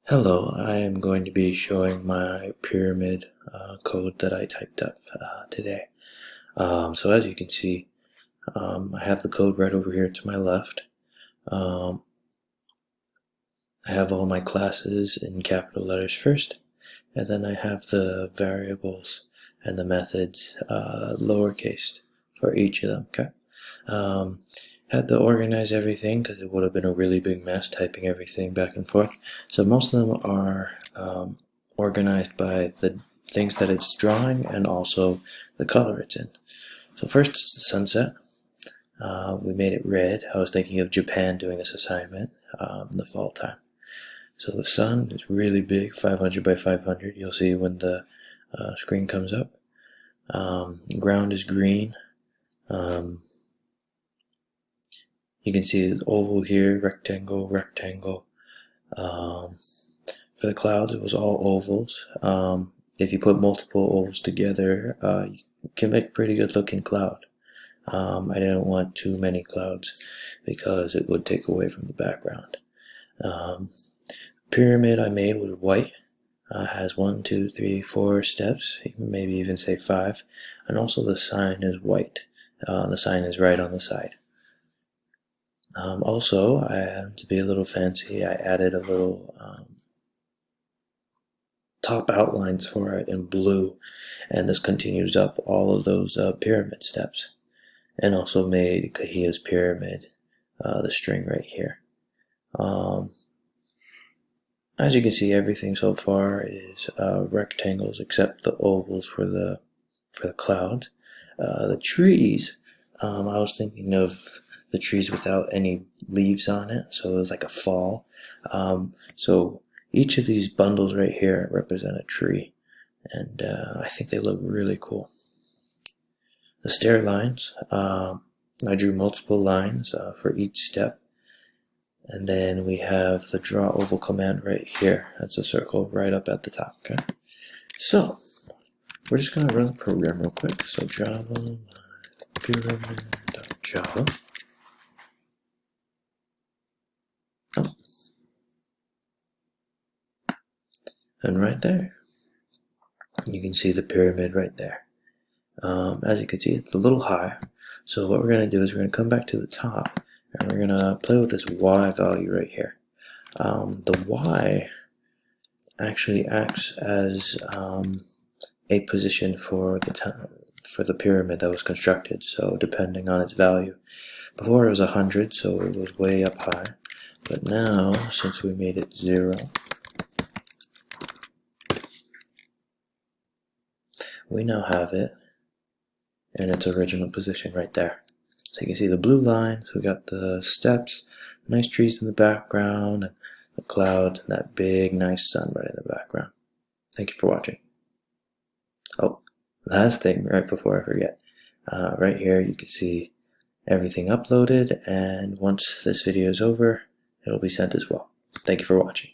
Hello, I am going to be showing my pyramid code that I typed up today. So as you can see, I have the code right over here to my left. I have all my classes in capital letters first, and then I have the variables and the methods lowercase for each of them. Okay. Had to organize everything because it would have been a really big mess typing everything back and forth. So most of them are organized by the things that it's drawing and also the color it's in. So first is the sunset. We made it red. I was thinking of Japan doing this assignment in the fall time. So the sun is really big, 500 by 500. You'll see when the screen comes up. Ground is green. You can see the oval here, rectangle, rectangle. For the clouds, it was all ovals. If you put multiple ovals together, you can make a pretty good looking cloud. I didn't want too many clouds because it would take away from the background. Pyramid I made was white. Has 1, 2, 3, 4 steps, maybe even say 5. And also the sign is white. The sign is right on the side. Also, to be a little fancy, I added a little top outlines for it in blue, and this continues up all of those pyramid steps, and also made Kahia's pyramid, the string right here. As you can see, everything so far is rectangles except the ovals for the clouds. The trees, I was thinking of the trees without any leaves on it, so it was like a fall. So each of these bundles right here represent a tree, and I think they look really cool. The stair lines, I drew multiple lines for each step, and then we have the draw oval command right here. That's a circle right up at the top. Okay, so we're just gonna run the program real quick. So Java pyramid.java. And right there, you can see the pyramid right there. As you can see, it's a little high. So what we're going to do is we're going to come back to the top, and we're going to play with this y value right here. The y actually acts as a position for the pyramid that was constructed. So depending on its value, before it was 100, so it was way up high. But now, since we made it 0, we now have it in its original position right there. So you can see the blue lines, we got the steps, nice trees in the background, and the clouds, and that big nice sun right in the background. Thank you for watching. Oh, last thing right before I forget. Right here you can see everything uploaded, and once this video is over, it'll be sent as well. Thank you for watching.